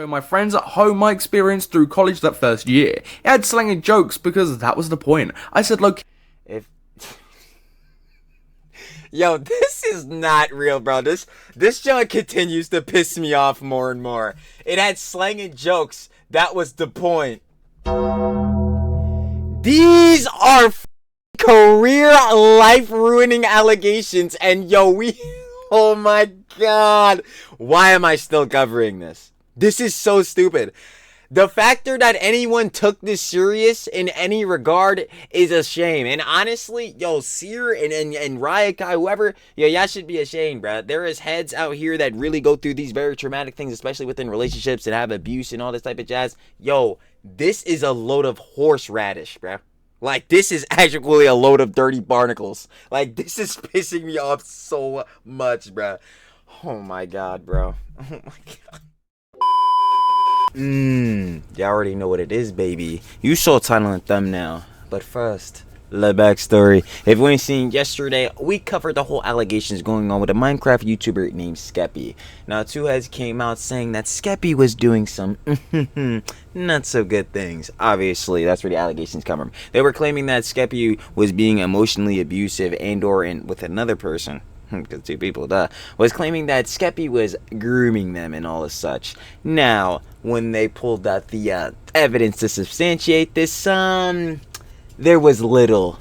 My friends at home my experience through college that first year. It had slang and jokes because that was the point. I said, look, if Yo, this is not real, bro. This junk continues to piss me off more and more. It had slang and jokes. That was the point. These are career life ruining allegations, and yo, oh my god, why am I still covering this? This is so stupid. The factor that anyone took this serious in any regard is a shame. And honestly, yo, Seer and Riot Guy, whoever, yo, y'all should be ashamed, bruh. There is heads out here that really go through these very traumatic things, especially within relationships and have abuse and all this type of jazz. Yo, this is a load of horseradish, bruh. Like, this is actually a load of dirty barnacles. Like, this is pissing me off so much, bruh. Oh my god, bro. Oh my god. You already know what it is, baby. You saw title and thumbnail. But first, the backstory. If you ain't seen yesterday, we covered the whole allegations going on with a Minecraft YouTuber named Skeppy. Now, two heads came out saying that Skeppy was doing some not so good things. Obviously, that's where the allegations come from. They were claiming that Skeppy was being emotionally abusive and/or with another person. Because two people, was claiming that Skeppy was grooming them and all as such. Now, when they pulled out the evidence to substantiate this, there was little.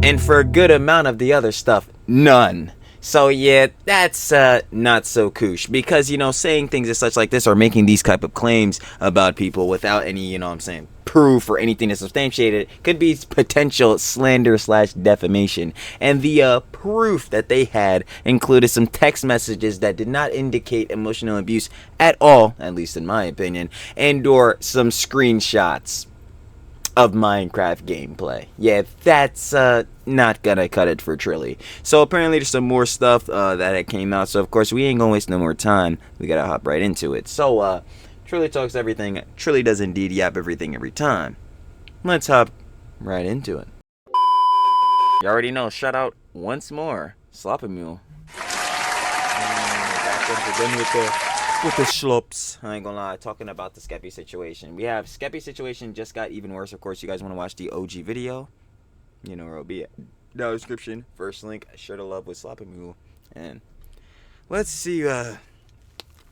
And for a good amount of the other stuff, none. So yeah, that's not so koosh, because, you know, saying things as such like this or making these type of claims about people without any, you know what I'm saying, proof or anything to substantiate it could be potential slander / defamation. And the proof that they had included some text messages that did not indicate emotional abuse at all, at least in my opinion, and or some screenshots of Minecraft gameplay. Yeah, that's not gonna cut it for Trilly. So apparently there's some more stuff that came out. So of course we ain't gonna waste no more time. We gotta hop right into it. So Trilly talks everything. Trilly does indeed yap everything every time. Let's hop right into it. You already know. Shout out once more, Sloppy Mule. Back once again with the schlups. I ain't gonna lie, talking about the Skeppy situation. We have Skeppy situation just got even worse. Of course, you guys want to watch the OG video, you know where it'll be at. Down description, first link, Share the Love with Sloppy Mule. And let's see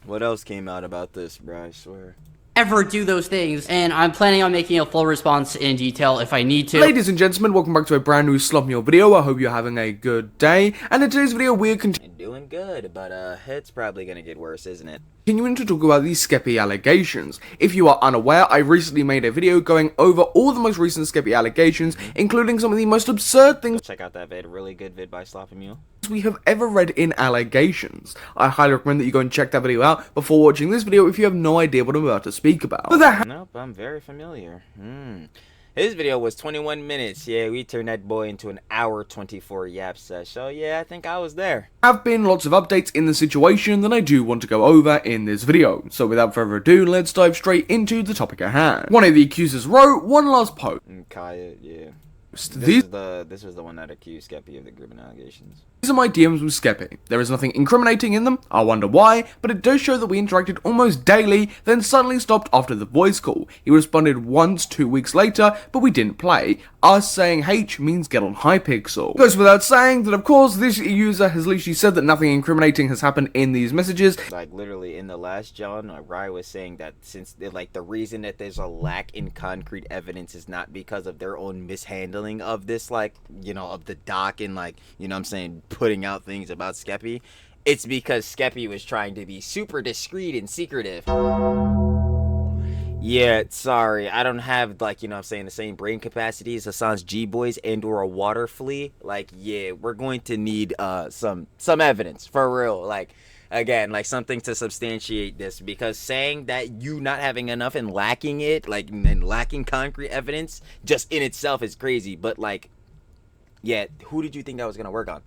what else came out about this, bro, I swear. Ever do those things, and I'm planning on making a full response in detail if I need to. Ladies and gentlemen, welcome back to a brand new Sloppy Mule video. I hope you're having a good day. And in today's video, we're doing good, but it's probably gonna get worse, isn't it? Continuing to talk about these Skeppy allegations. If you are unaware, I recently made a video going over all the most recent Skeppy allegations, including some of the most absurd things. Check out that vid, really good vid by Sloppy Mule. We have ever read in allegations. I highly recommend that you go and check that video out before watching this video if you have no idea what I'm about to speak about. Nope, I'm very familiar. His video was 21 minutes. Yeah, we turned that boy into an hour 24 yap sesh. So yeah, I think I was there. Have been lots of updates in the situation that I do want to go over in this video. So without further ado, let's dive straight into the topic at hand. One of the accusers wrote one last post. Kaya, yeah. This was the one that accused Skeppy of the grooming allegations. These are my DMs with Skeppy. There is nothing incriminating in them, I wonder why, but it does show that we interacted almost daily, then suddenly stopped after the voice call. He responded once 2 weeks later, but we didn't play. Us saying H means get on Hypixel. It goes without saying that of course this user has literally said that nothing incriminating has happened in these messages. Like literally in the last John, Rai was saying that since like the reason that there's a lack in concrete evidence is not because of their own mishandling of this, like, you know, of the doc and like, you know what I'm saying, putting out things about Skeppy. It's because Skeppy was trying to be super discreet and secretive. Yeah, sorry, I don't have, like, you know what I'm saying, the same brain capacity as Hassan's G-Boys and or a water flea. Like, yeah, we're going to need some evidence, for real. Like, again, like, something to substantiate this, because saying that you not having enough and lacking it, like, and lacking concrete evidence just in itself is crazy. But, like, yeah, who did you think that was gonna work on?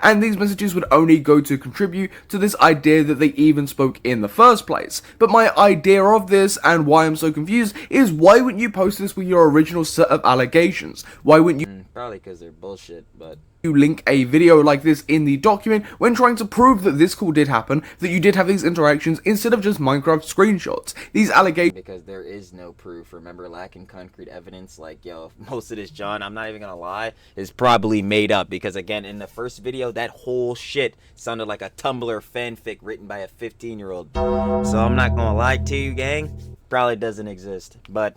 And these messages would only go to contribute to this idea that they even spoke in the first place. But my idea of this, and why I'm so confused, is why wouldn't you post this with your original set of allegations? Why wouldn't you... Probably because they're bullshit, but you link a video like this in the document when trying to prove that this call did happen, that you did have these interactions instead of just Minecraft screenshots. These allegations, because there is no proof. Remember, lacking concrete evidence. Like, yo, most of this, John, I'm not even gonna lie, is probably made up, because again, in the first video, that whole shit sounded like a Tumblr fanfic written by a 15-year-old. So I'm not gonna lie to you, gang, probably doesn't exist, but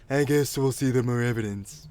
I guess we'll see the more evidence.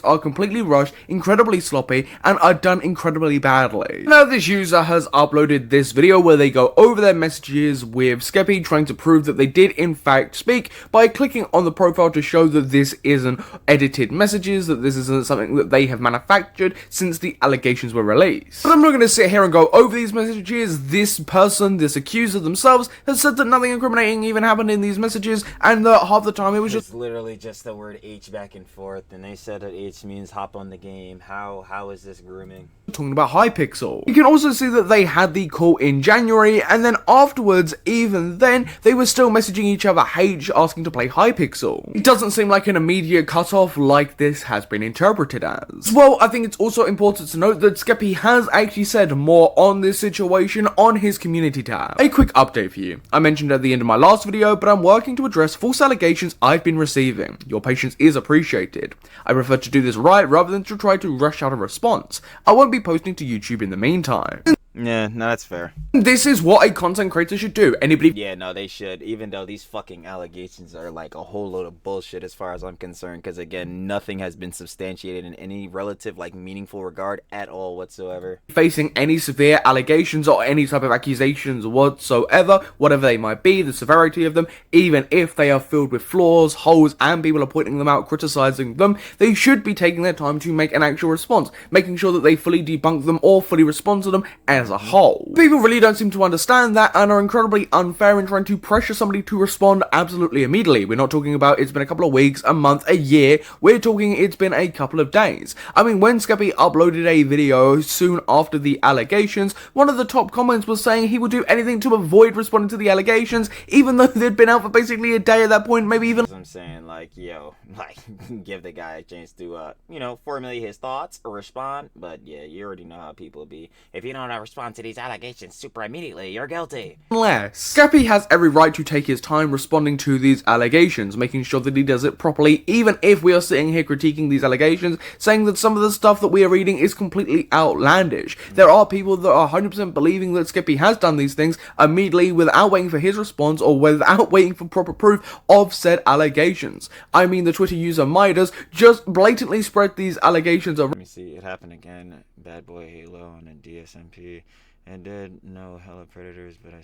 are completely rushed, incredibly sloppy, and are done incredibly badly. Now this user has uploaded this video where they go over their messages with Skeppy, trying to prove that they did in fact speak by clicking on the profile to show that this isn't edited messages, that this isn't something that they have manufactured since the allegations were released. But I'm not going to sit here and go over these messages. This person, this accuser themselves, has said that nothing incriminating even happened in these messages, and that half the time it was just literally just the word H back and forth, and they said that H means hop on the game. How is this grooming? talking about Hypixel. You can also see that they had the call in January, and then afterwards, even then, they were still messaging each other H, asking to play Hypixel. It doesn't seem like an immediate cutoff like this has been interpreted as. Well, I think it's also important to note that Skeppy has actually said more on this situation on his community tab. A quick update for you. I mentioned at the end of my last video, but I'm working to address false allegations I've been receiving. Your patience is appreciated. I prefer to do this right rather than to try to rush out a response. I won't be posting to YouTube in the meantime. Yeah, no, that's fair. This is what a content creator should do. Anybody... Yeah, no, they should. Even though these fucking allegations are like a whole load of bullshit as far as I'm concerned. Because again, nothing has been substantiated in any relative, like, meaningful regard at all whatsoever. Facing any severe allegations or any type of accusations whatsoever, whatever they might be, the severity of them, even if they are filled with flaws, holes, and people are pointing them out, criticizing them, they should be taking their time to make an actual response, making sure that they fully debunk them or fully respond to them as a whole. People really don't seem to understand that and are incredibly unfair in trying to pressure somebody to respond absolutely immediately. We're not talking about it's been a couple of weeks, a month, a year. We're talking it's been a couple of days. I mean, when Skeppy uploaded a video soon after the allegations, one of the top comments was saying he would do anything to avoid responding to the allegations, even though they'd been out for basically a day at that point, maybe even... I'm saying, like, yo, like, give the guy a chance to, you know, formulate his thoughts or respond. But yeah, you already know how people be. If you don't respond to these allegations super immediately, you're guilty. Unless Skeppy has every right to take his time responding to these allegations, making sure that he does it properly, even if we are sitting here critiquing these allegations, saying that some of the stuff that we are reading is completely outlandish. There are people that are 100% believing that Skeppy has done these things immediately without waiting for his response or without waiting for proper proof of said allegations. I mean, the Twitter user Midas just blatantly spread these allegations around. Let me see, it happened again. Bad boy Halo on a DSMP. And did no hella predators, but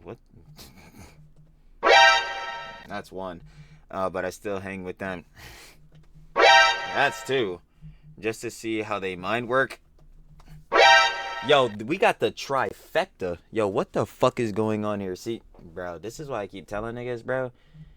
what? That's one. But I still hang with them. That's two. Just to see how they mind work. Yo, we got the trifecta. Yo, what the fuck is going on here? See, bro, this is why I keep telling niggas, bro.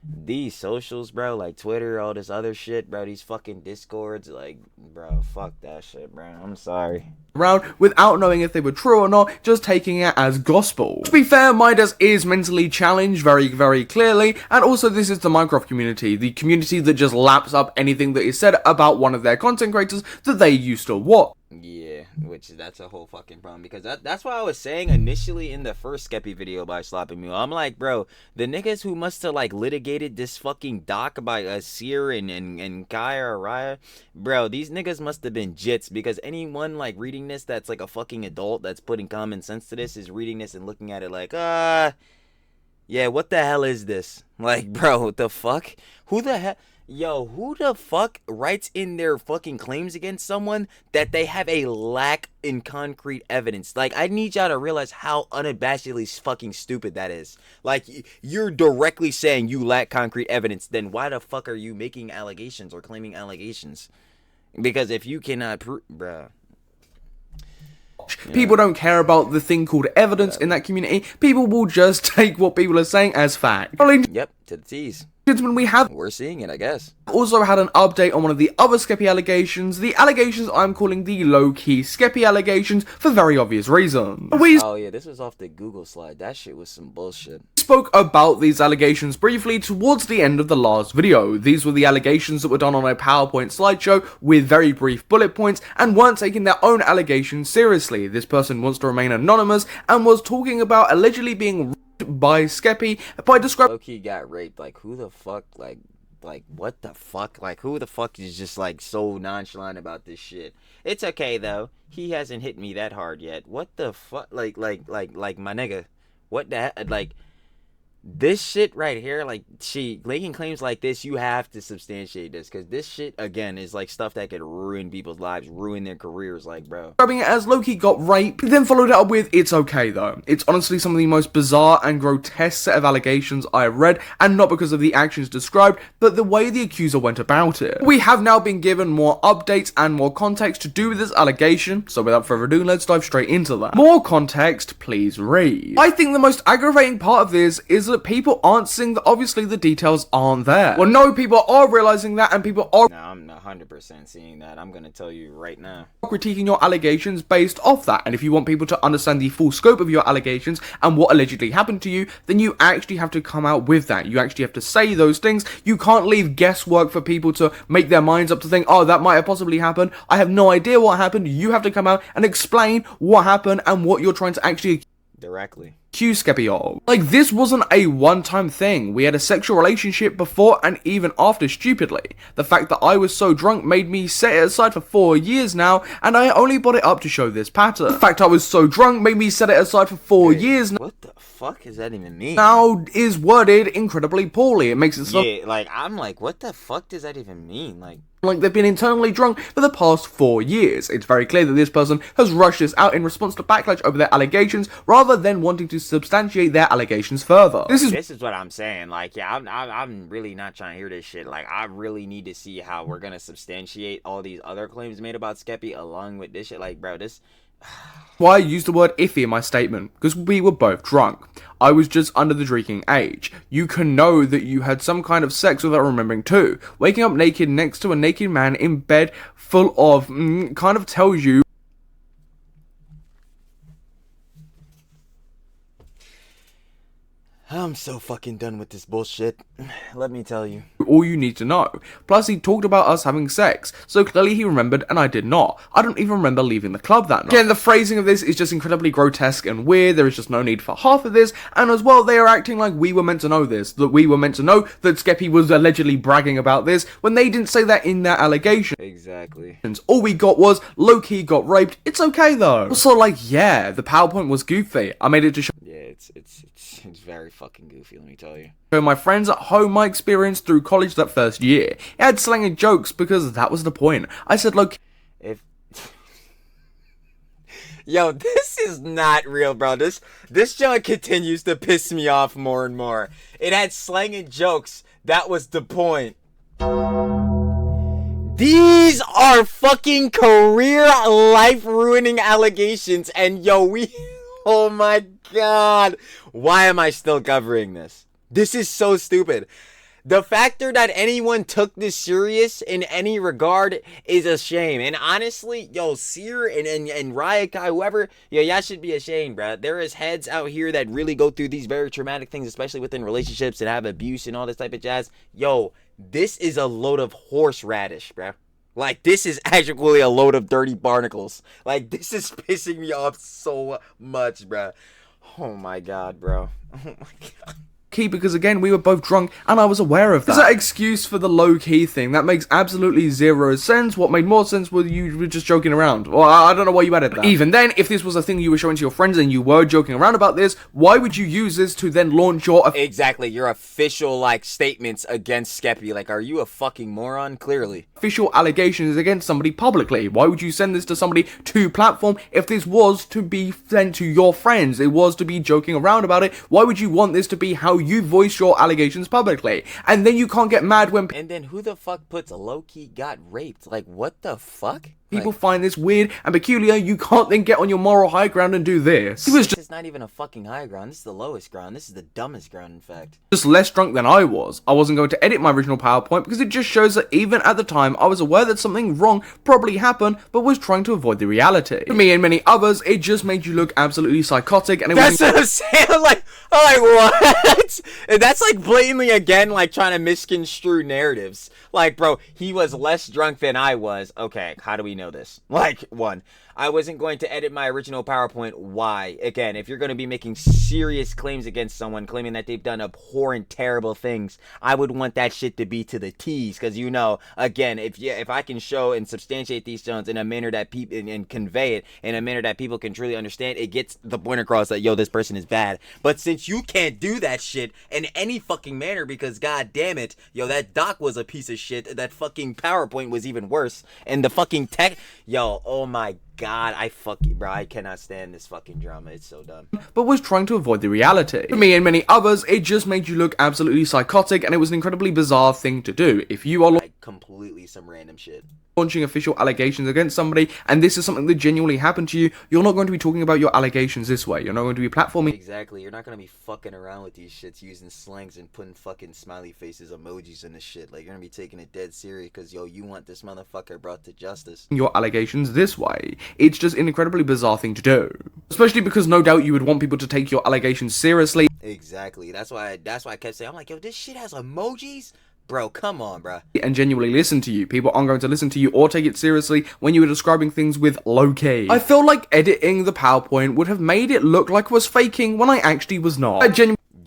These socials, bro, like Twitter, all this other shit, bro, these fucking Discords, like, bro, fuck that shit, bro. I'm sorry. Around without knowing if they were true or not, just taking it as gospel. To be fair, Midas is mentally challenged very, very clearly, and also this is the Minecraft community, the community that just laps up anything that is said about one of their content creators that they used to watch. Yeah, which that's a whole fucking problem, because that's why I was saying initially in the first Skeppy video by Sloppy Mule. I'm like, bro, the niggas who must have like litigated this fucking doc by Seer and Kaya or Raya, bro, these niggas must have been jits, because anyone like reading this that's like a fucking adult that's putting common sense to this is reading this and looking at it like, yeah, what the hell is this? Like, bro, what the fuck? Who the hell? Yo, who the fuck writes in their fucking claims against someone that they have a lack in concrete evidence? Like, I need y'all to realize how unabashedly fucking stupid that is. Like, you're directly saying you lack concrete evidence, then why the fuck are you making allegations or claiming allegations? Because if you cannot prove, bruh. People don't care about the thing called evidence in that community. People will just take what people are saying as fact. Yep, to the T's. We're seeing it, I guess. Also had an update on one of the other Skeppy allegations, the allegations I'm calling the low-key Skeppy allegations for very obvious reasons. Oh yeah, this was off the Google slide. That shit was some bullshit. spoke about these allegations briefly towards the end of the last video. These were the allegations that were done on a PowerPoint slideshow with very brief bullet points and weren't taking their own allegations seriously. This person wants to remain anonymous and was talking about allegedly being raped by Skeppy by describing Loki got raped. Like, who the fuck, like what the fuck, like who the fuck is just like so nonchalant about this shit? It's okay though, he hasn't hit me that hard yet. What the fuck, like my nigga, what the heck? Like, this shit right here, like, making claims like this, you have to substantiate this, because this shit, again, is like stuff that could ruin people's lives, ruin their careers, like, bro. Describing it as Loki got raped, then followed it up with, it's okay though. It's honestly some of the most bizarre and grotesque set of allegations I have read, and not because of the actions described, but the way the accuser went about it. We have now been given more updates and more context to do with this allegation, so without further ado, let's dive straight into that. More context, please read. I think the most aggravating part of this is that people aren't seeing that obviously the details aren't there. Well, no, people are realizing that, and people are Now, I'm 100% seeing that. I'm gonna tell you right now. critiquing your allegations based off that. And if you want people to understand the full scope of your allegations and what allegedly happened to you, then you actually have to come out with that. You actually have to say those things. You can't leave guesswork for people to make their minds up to think, oh, that might have possibly happened. I have no idea what happened. You have to come out and explain what happened and what you're trying to actually Directly. accuse Skeppy of. Like, this wasn't a one-time thing. We had a sexual relationship before and even after, stupidly. The fact that I was so drunk made me set it aside for 4 years now, and I only brought it up to show this pattern. The fact I was so drunk made me set it aside for 4 years What the fuck does that even mean? now is worded incredibly poorly. It makes it sound Yeah, like, I'm like, what the fuck does that even mean? like they've been internally drunk for the past 4 years. It's very clear that this person has rushed this out in response to backlash over their allegations, rather than wanting to substantiate their allegations further. This is what I'm saying. Like, yeah, I'm really not trying to hear this shit. Like, I really need to see how we're gonna substantiate all these other claims made about Skeppy along with this shit. Like, bro, this... why I used the word iffy in my statement, because we were both drunk. I was just under the drinking age. You can know that you had some kind of sex without remembering too. Waking up naked next to a naked man in bed full of kind of tells you I'm so fucking done with this bullshit. Let me tell you. all you need to know. Plus, he talked about us having sex, so clearly he remembered and I did not. I don't even remember leaving the club that night. Again, the phrasing of this is just incredibly grotesque and weird. There is just no need for half of this, and as well, they are acting like we were meant to know this, that we were meant to know that Skeppy was allegedly bragging about this, when they didn't say that in their allegation. Exactly. All we got was, low-key got raped. It's okay though. Also, like, yeah, the PowerPoint was goofy. I made it to show Yeah, it's very fucking goofy, let me tell you. my friends at home my experience through college that first year. It had slang and jokes because that was the point. I said, look, If Yo, this is not real, bro. This junk continues to piss me off more and more. It had slang and jokes. That was the point. These are fucking career life ruining allegations, and yo, oh my god. Why am I still covering this? This is so stupid. The factor that anyone took this serious in any regard is a shame. And honestly, yo, Seer and Riot Guy, whoever, yo, y'all should be ashamed, bro. There is heads out here that really go through these very traumatic things, especially within relationships and have abuse and all this type of jazz. Yo, this is a load of horseradish, bro. Like, this is actually a load of dirty barnacles. Like, this is pissing me off so much, bro. Oh my god, bro. Oh my god. key because again we were both drunk and I was aware of that. There's that excuse for the low-key thing that makes absolutely zero sense. What made more sense was you were just joking around. Well, I don't know why you added that. Even then, if this was a thing you were showing to your friends and you were joking around about this, why would you use this to then launch your Exactly, your official like statements against Skeppy? Like, are you a fucking moron? Clearly. official allegations against somebody publicly? Why would you send this to somebody to platform if this was to be sent to your friends? It was to be joking around about it. Why would you want this to be how you voice your allegations publicly? And then you can't get mad when And then who the fuck puts low-key got raped? Like, what the fuck? People find this weird and peculiar, you can't then get on your moral high ground and do this. He was This is not even a fucking high ground. This is the lowest ground. This is the dumbest ground, in fact. just less drunk than I was. I wasn't going to edit my original PowerPoint because it just shows that even at the time I was aware that something wrong probably happened, but was trying to avoid the reality. For me and many others, it just made you look absolutely psychotic, and it was That's what I'm saying. I'm like what? And that's like blatantly again like trying to misconstrue narratives. Like, bro, he was less drunk than I was. Okay, how do we know this? Like, one, I wasn't going to edit my original PowerPoint. Why? Again, if you're going to be making serious claims against someone, claiming that they've done abhorrent, terrible things, I would want that shit to be to the T's. Because, you know, again, if I can show and substantiate these stones in a manner that people, and convey it in a manner that people can truly understand, it gets the point across that, yo, this person is bad. But since you can't do that shit in any fucking manner because, god damn it, yo, that doc was a piece of shit, that fucking PowerPoint was even worse, and the fucking tech, yo, oh my god, bro, I cannot stand this fucking drama. It's so dumb. but was trying to avoid the reality. For me and many others, it just made you look absolutely psychotic, and it was an incredibly bizarre thing to do. If you are Like, completely some random shit. launching official allegations against somebody, and this is something that genuinely happened to you, you're not going to be talking about your allegations this way. You're not going to be platforming. Exactly. You're not gonna be fucking around with these shits using slangs and putting fucking smiley faces, emojis in this shit. Like, you're gonna be taking it dead serious because, yo, you want this motherfucker brought to justice. Your allegations this way. It's just an incredibly bizarre thing to do. Especially because no doubt you would want people to take your allegations seriously. Exactly. That's why I kept saying, I'm like, yo, this shit has emojis? Bro, come on, bro. And genuinely listen to you. People aren't going to listen to you or take it seriously when you were describing things with low key. I feel like editing the PowerPoint would have made it look like I was faking when I actually was not.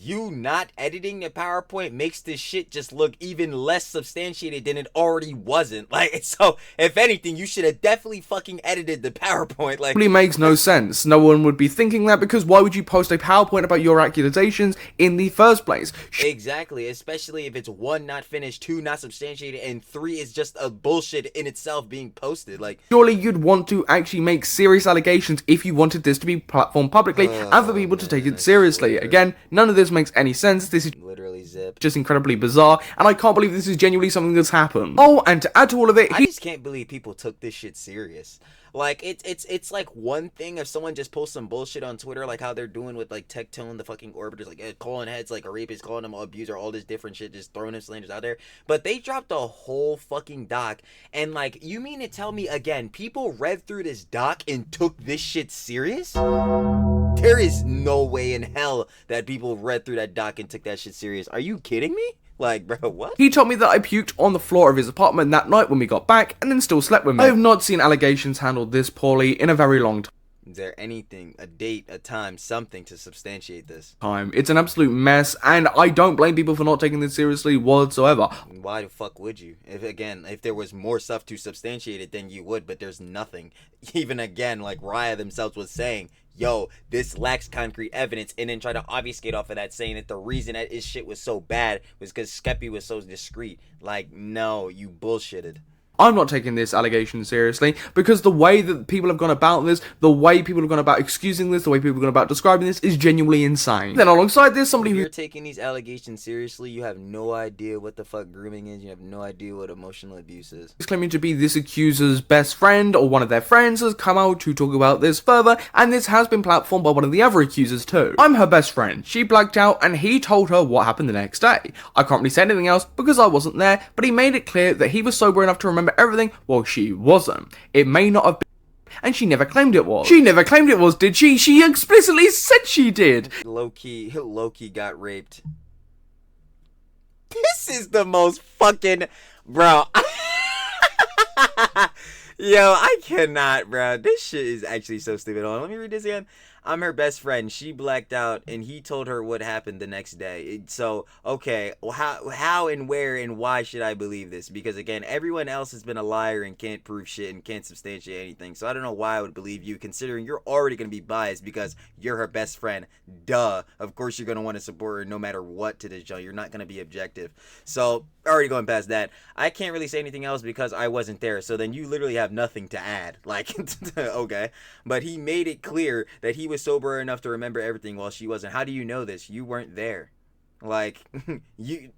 You not editing the PowerPoint makes this shit just look even less substantiated than it already wasn't. Like, so, if anything, you should have definitely fucking edited the PowerPoint. Like, Really makes no sense. No one would be thinking that because why would you post a PowerPoint about your accusations in the first place? exactly, especially if it's one, not finished, two, not substantiated, and three is just a bullshit in itself being posted. Like, Surely you'd want to actually make serious allegations if you wanted this to be platformed publicly and for people to take it seriously. Again, none of this makes any sense. This is literally zip. just incredibly bizarre, and I can't believe this is genuinely something that's happened. Oh, and to add to all of it, I just can't believe people took this shit serious. Like, it's like one thing if someone just posts some bullshit on Twitter, like how they're doing with like Tectone, the fucking orbiters, like calling heads like a rapist, calling them an abuser, all this different shit, just throwing them slanders out there. But they dropped a whole fucking doc, and like, you mean to tell me again, people read through this doc and took this shit serious? There is no way in hell that people read through that doc and took that shit serious. Are you kidding me? Like, bro, what? he told me that I puked on the floor of his apartment that night when we got back, and then still slept with me. I have not seen allegations handled this poorly in a very long Is there anything, a date, a time, something to substantiate this? time. It's an absolute mess, and I don't blame people for not taking this seriously whatsoever. Why the fuck would you? If there was more stuff to substantiate it, then you would, but there's nothing. Even again, like Raya themselves was saying, yo, this lacks concrete evidence, and then try to obfuscate off of that, saying that the reason that his shit was so bad was because Skeppy was so discreet. Like, no, you bullshitted. I'm not taking this allegation seriously because the way that people have gone about this, the way people have gone about excusing this, the way people have gone about describing this is genuinely insane. Then alongside this, somebody If who you're taking these allegations seriously, you have no idea what the fuck grooming is. You have no idea what emotional abuse is. is claiming to be this accuser's best friend or one of their friends has come out to talk about this further, and this has been platformed by one of the other accusers too. I'm her best friend. She blacked out and he told her what happened the next day. I can't really say anything else because I wasn't there, but he made it clear that he was sober enough to remember everything while she wasn't. It may not have been, and she never claimed it was. She never claimed it was, did she? She explicitly said she did. Low-key got raped. This is the most fucking... Bro. Yo, I cannot, bro. This shit is actually so stupid. Hold on, let me read this again. I'm her best friend. She blacked out, and he told her what happened the next day. So, okay, well, how and where and why should I believe this? Because, again, everyone else has been a liar and can't prove shit and can't substantiate anything. So I don't know why I would believe you, considering you're already going to be biased because you're her best friend. Duh. Of course you're going to want to support her no matter what to this joint. You're not going to be objective. So, already going past that, I can't really say anything else because I wasn't there. So then you literally have nothing to add. Like, okay. But he made it clear that he was sober enough to remember everything while she wasn't. How do you know this? You weren't there. Like, you...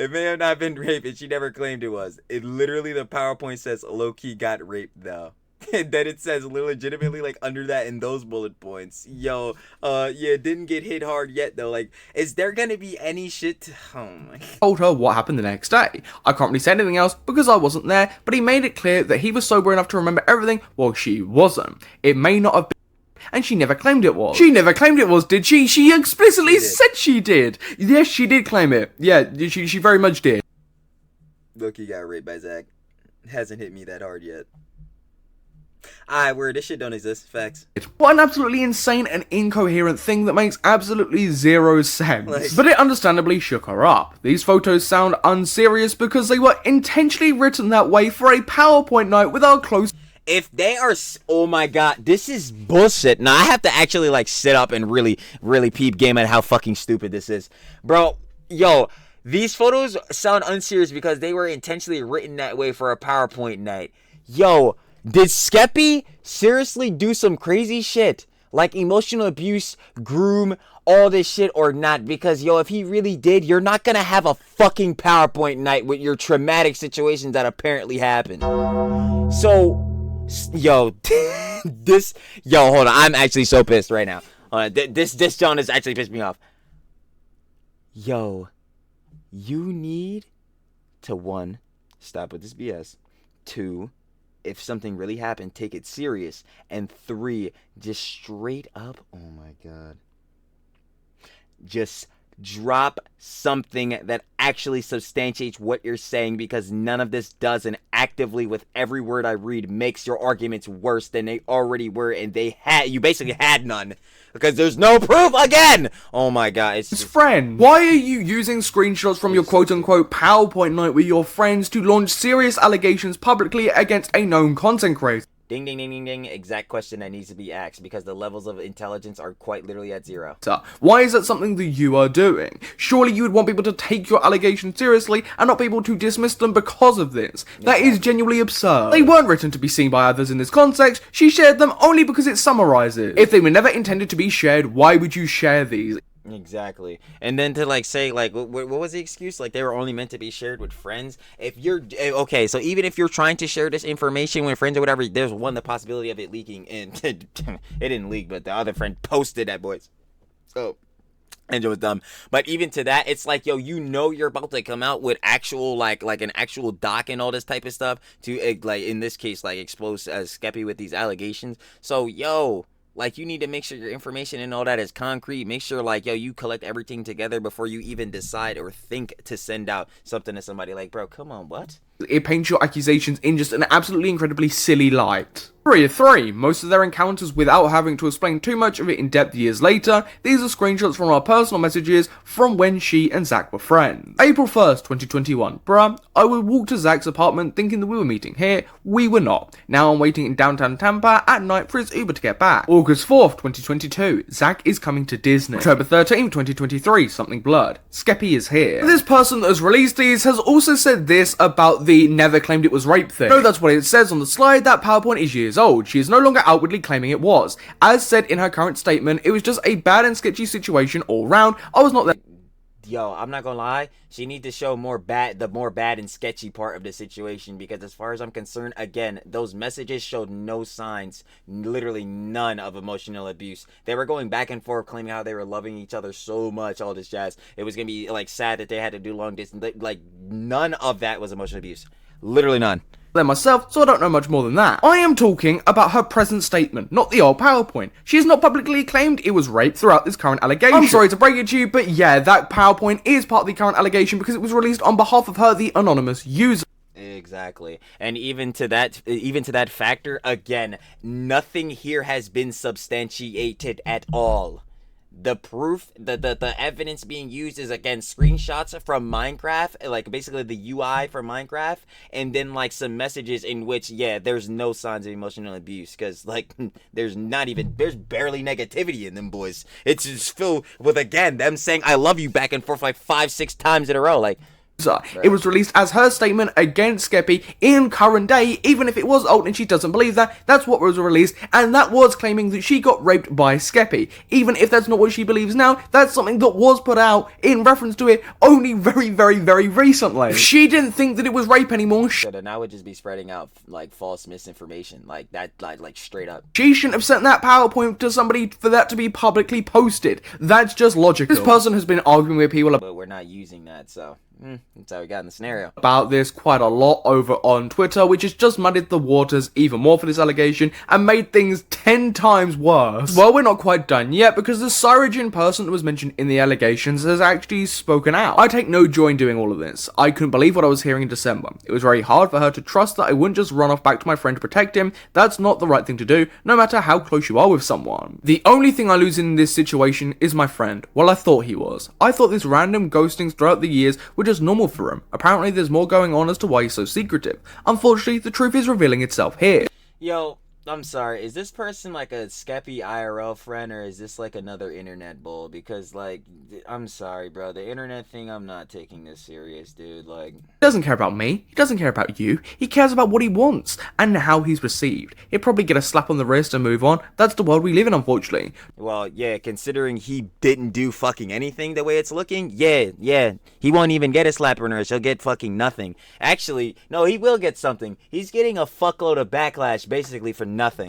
It may have not been rape, and she never claimed it was. It literally, the PowerPoint says low-key got raped, though. And then it says legitimately, like, under that in those bullet points. Yo, yeah, didn't get hit hard yet, though. Like, is there gonna be any shit oh my god. Told her what happened the next day. I can't really say anything else because I wasn't there, but he made it clear that he was sober enough to remember everything while she wasn't. It may not have been, and she never claimed it was. She never claimed it was, did she? She explicitly said she did. Yes, she did claim it. Yeah, she very much did. Look, he got raped by Zach. Hasn't hit me that hard yet. Alright, word, this shit don't exist. Facts. What an absolutely insane and incoherent thing that makes absolutely zero sense. Like, but it understandably shook her up. These photos sound unserious because they were intentionally written that way for a PowerPoint night with our close. if they are, oh my god, this is bullshit. Now I have to actually like sit up and really peep game at how fucking stupid this is, bro. Yo, these photos sound unserious because they were intentionally written that way for a PowerPoint night. Yo, did Skeppy seriously do some crazy shit? Like emotional abuse, groom, all this shit or not? Because, yo, if he really did, you're not gonna have a fucking PowerPoint night with your traumatic situations that apparently happened. So, yo, hold on. I'm actually so pissed right now. This John has actually pissed me off. Yo, you need to, 1, stop with this BS. 2, if something really happened, take it serious. And 3, just straight up, oh my god, just drop something that actually substantiates what you're saying, because none of this does, and actively with every word I read makes your arguments worse than they already were, and you basically had none. Because there's no proof again! Oh my god, it's just... Friend, why are you using screenshots from your quote-unquote PowerPoint night with your friends to launch serious allegations publicly against a known content creator? Ding, ding, ding, ding, ding. Exact question that needs to be asked, because the levels of intelligence are quite literally at 0. Why is that something that you are doing? Surely you would want people to take your allegations seriously and not people to dismiss them because of this. That is genuinely absurd. They weren't written to be seen by others in this context. She shared them only because it summarizes. If they were never intended to be shared, why would you share these? Exactly. And then to like say like what was the excuse? Like they were only meant to be shared with friends. If you're okay, so even if you're trying to share this information with friends or whatever, there's the possibility of it leaking, and it didn't leak, but the other friend posted that, boys. So and it was dumb. But even to that, it's like, yo, you know you're about to come out with actual like an actual doc and all this type of stuff to like in this case like expose Skeppy with these allegations. So yo, like, you need to make sure your information and all that is concrete. Make sure, like, yo, you collect everything together before you even decide or think to send out something to somebody. Like, bro, come on, what? It paints your accusations in just an absolutely incredibly silly light. 3 of 3. Most of their encounters without having to explain too much of it in depth years later. These are screenshots from our personal messages from when she and Zach were friends. April 1st, 2021. Bruh, I would walk to Zach's apartment thinking that we were meeting here. We were not. Now I'm waiting in downtown Tampa at night for his Uber to get back. August 4th, 2022. Zach is coming to Disney. October 13th, 2023. Something blurred. Skeppy is here. This person that has released these has also said this about the never claimed it was rape thing. No, that's what it says on the slide. That PowerPoint is years old. She is no longer outwardly claiming it was. As said in her current statement, it was just a bad and sketchy situation all round. I was not there. Yo, I'm not gonna lie, she needs to show the more bad and sketchy part of the situation, because as far as I'm concerned, again, those messages showed no signs, literally none, of emotional abuse. They were going back and forth claiming how they were loving each other so much, all this jazz. It was gonna be like sad that they had to do long distance. Like, none of that was emotional abuse. Literally none. There myself, so I don't know much more than that. I am talking about her present statement, not the old PowerPoint. She has not publicly claimed it was rape throughout this current allegation. I'm sorry to break it to you, but yeah, that PowerPoint is part of the current allegation because it was released on behalf of her, the anonymous user. Exactly. And even to that factor, again, nothing here has been substantiated at all. The proof, the evidence being used is, again, screenshots from Minecraft, like basically the UI for Minecraft, and then like some messages in which, yeah, there's no signs of emotional abuse, because like there's barely negativity in them, boys. It's just filled with, again, them saying I love you back and forth like 5-6 times in a row. Like, It was released as her statement against Skeppy in current day. Even if it was old and she doesn't believe that, that's what was released, and that was claiming that she got raped by Skeppy. Even if that's not what she believes now, that's something that was put out in reference to it only very recently. If she didn't think that it was rape anymore, then I would just be spreading out like false misinformation, like that, like straight up. she shouldn't have sent that PowerPoint to somebody for that to be publicly posted. That's just logical. This person has been arguing with people But we're not using that, so that's how we got in the scenario. about this quite a lot over on Twitter, which has just muddied the waters even more for this allegation and made things 10 times worse. Well, we're not quite done yet, because the Cyrogen person that was mentioned in the allegations has actually spoken out. I take no joy in doing all of this. I couldn't believe what I was hearing in December. It was very hard for her to trust that I wouldn't just run off back to my friend to protect him. That's not the right thing to do, no matter how close you are with someone. The only thing I lose in this situation is my friend. Well, I thought he was. I thought this random ghostings throughout the years were just normal for him. Apparently there's more going on as to why he's so secretive. Unfortunately, the truth is revealing itself here. Yo, I'm sorry, is this person like a Skeppy IRL friend, or is this like another internet bull? Because like, I'm sorry bro, the internet thing, I'm not taking this serious, dude. Like, He doesn't care about me, he doesn't care about you, he cares about what he wants and how he's received. He'll probably get a slap on the wrist and move on. That's the world we live in, unfortunately. well, yeah, considering he didn't do fucking anything the way it's looking, yeah, he won't even get a slap on the wrist, he'll get fucking nothing. Actually, no, he will get something. He's getting a fuckload of backlash basically for nothing.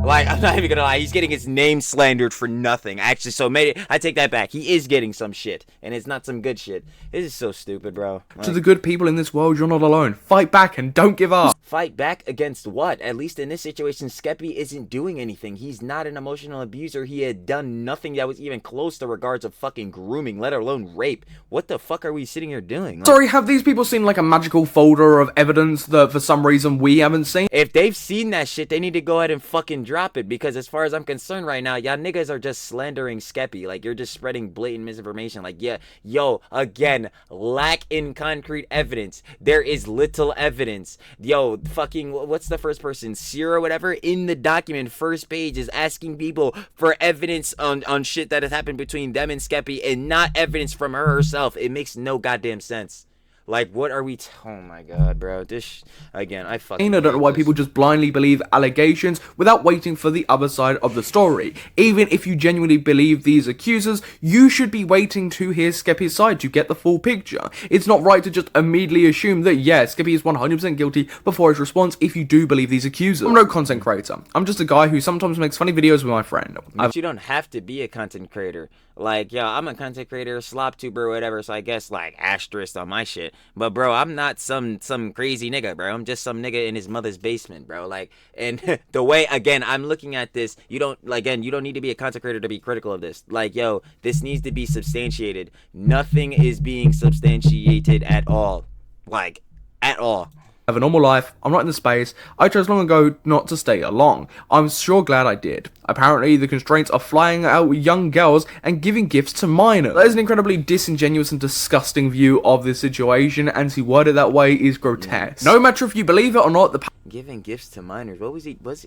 Like, I'm not even gonna lie, he's getting his name slandered for nothing. Actually, so maybe I take that back. He is getting some shit, and it's not some good shit. This is so stupid, bro. Like, To the good people in this world, you're not alone. Fight back and don't give up. fight back against what? At least in this situation, Skeppy isn't doing anything. He's not an emotional abuser. He had done nothing that was even close to regards of fucking grooming, let alone rape. What the fuck are we sitting here doing? Like, Sorry, have these people seen like a magical folder of evidence that for some reason we haven't seen? if they've seen that shit, they need to go ahead and fucking drop it, because as far as I'm concerned right now, y'all niggas are just slandering Skeppy. Like, you're just spreading blatant misinformation. Like, yeah, yo, again, lack in concrete evidence. There is little evidence. Yo, fucking, what's the first person? Sear or whatever, in the document, first page, is asking people for evidence on shit that has happened between them and Skeppy, and not evidence from her herself. It makes no goddamn sense. Like, what are we oh my god, bro. This, again, I fucking I don't know why people just blindly believe allegations without waiting for the other side of the story. Even if you genuinely believe these accusers, you should be waiting to hear Skeppy's side to get the full picture. It's not right to just immediately assume that, yeah, Skeppy is 100% guilty before his response if you do believe these accusers. I'm no content creator. I'm just a guy who sometimes makes funny videos with my friend. But you don't have to be a content creator. Like, yo, I'm a content creator, slop tuber or whatever, so I guess, like, asterisk on my shit. But, bro, I'm not some crazy nigga, bro. I'm just some nigga in his mother's basement, bro. Like, and the way, again, I'm looking at this, you don't need to be a content creator to be critical of this. Like, yo, this needs to be substantiated. Nothing is being substantiated at all. Like, at all. Have a normal life. I'm not in the space. I chose long ago not to stay along. I'm sure glad I did. Apparently, the constraints are flying out young girls and giving gifts to minors. That is an incredibly disingenuous and disgusting view of this situation, and to word it that way is grotesque. No matter if you believe it or not, the Giving gifts to minors. What was he? What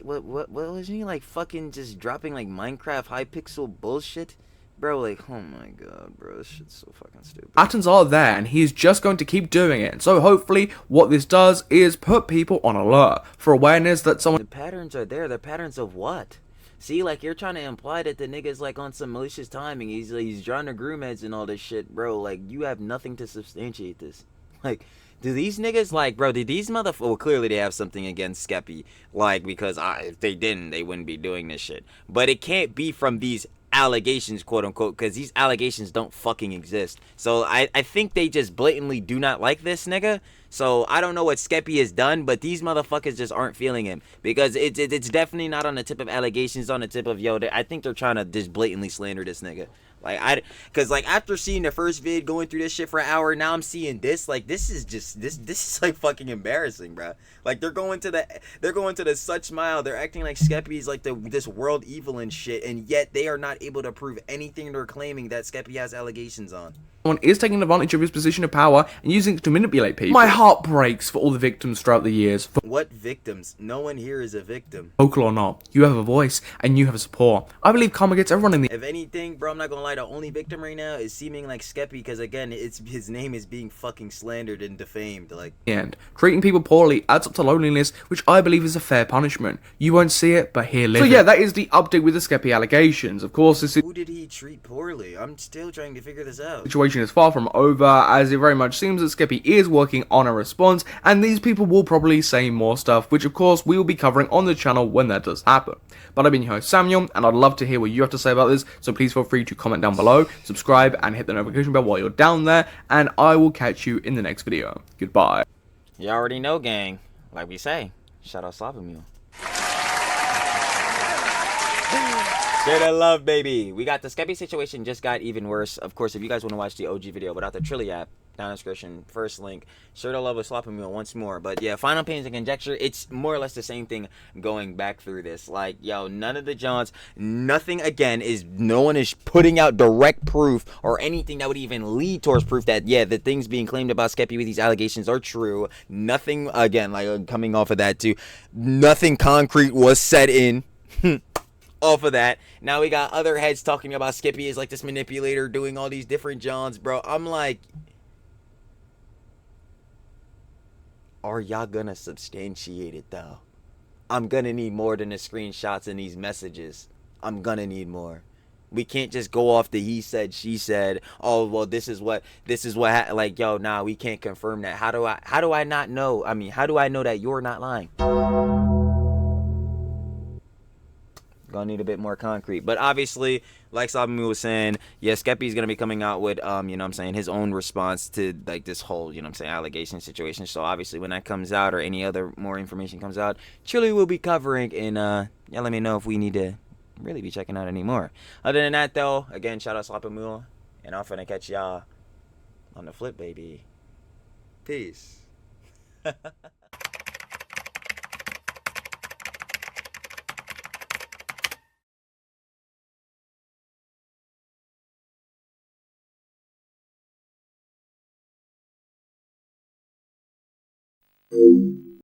was he, like, fucking just dropping like Minecraft high pixel bullshit? Bro, like, oh my god, bro, this shit's so fucking stupid. patterns are there, and he is just going to keep doing it. So hopefully, what this does is put people on alert for awareness that someone. The patterns are there. The patterns of what? See, like, you're trying to imply that the nigga's like on some malicious timing. He's trying to groom heads and all this shit, bro. Like, you have nothing to substantiate this. Like, do these niggas, like, bro, did these motherfuckers, well, clearly they have something against Skeppy, like, because if they didn't, they wouldn't be doing this shit. But it can't be from these allegations, quote unquote, because these allegations don't fucking exist. So I think they just blatantly do not like this nigga. So I don't know what Skeppy has done, but these motherfuckers just aren't feeling him, because it's definitely not on the tip of allegations, on the tip of, yo, I think they're trying to just blatantly slander this nigga. Like, because, like, after seeing the first vid, going through this shit for an hour, now I'm seeing this. Like, this is just this is like fucking embarrassing, bro. Like, they're going to the such mile. They're acting like Skeppy's like this world evil and shit, and yet they are not able to prove anything they're claiming that Skeppy has allegations on. Someone is taking advantage of his position of power and using it to manipulate people. My heart breaks for all the victims throughout the years. What victims? No one here is a victim. Vocal or not, you have a voice and you have support. I believe karma gets everyone in the If anything, bro, I'm not gonna lie, the only victim right now is seeming like Skeppy, because again, his name is being fucking slandered and defamed. Like, end. Treating people poorly adds up to loneliness, which I believe is a fair punishment. You won't see it, but here live. So yeah, that is the update with the Skeppy allegations. Of course, this who did he treat poorly? I'm still trying to figure this out. situation is far from over, as it very much seems that Skeppy is working on a response, and these people will probably say more stuff, which of course we will be covering on the channel when that does happen. But I've been your host Samuel, and I'd love to hear what you have to say about this, so please feel free to comment down below, subscribe, and hit the notification bell while you're down there, and I will catch you in the next video. Goodbye. You already know, gang. Like we say, shout out Slava Mule. Share that love, baby. We got the Skeppy situation just got even worse. Of course, if you guys want to watch the OG video without the Trilly app, down in the description, first link. Share the love with Slava Mule once more. But yeah, final opinions and conjecture, it's more or less the same thing going back through this. Like, yo, none of the Johns, nothing again is, no one is putting out direct proof or anything that would even lead towards proof that, yeah, the things being claimed about Skeppy with these allegations are true. Nothing, again, like coming off of that too, nothing concrete was set in. Off of that, now we got other heads talking about Skeppy is like this manipulator doing all these different Johns, bro. I'm like, are y'all gonna substantiate it though? I'm gonna need more than the screenshots and these messages. I'm gonna need more. We can't just go off the he said, she said. Oh well, this is what like, yo, nah, we can't confirm that. How do I not know? I mean, how do I know that you're not lying? Gonna need a bit more concrete, but obviously, like Sabamu was saying, yeah, Skeppy's gonna be coming out with you know what I'm saying, his own response to like this whole, you know what I'm saying, allegation situation. So obviously when that comes out or any other more information comes out, Chili will be covering, and yeah, let me know if we need to really be checking out any more. Other than that though, again, shout out Sabamu, and I'm finna catch y'all on the flip, baby. Peace. Thank you.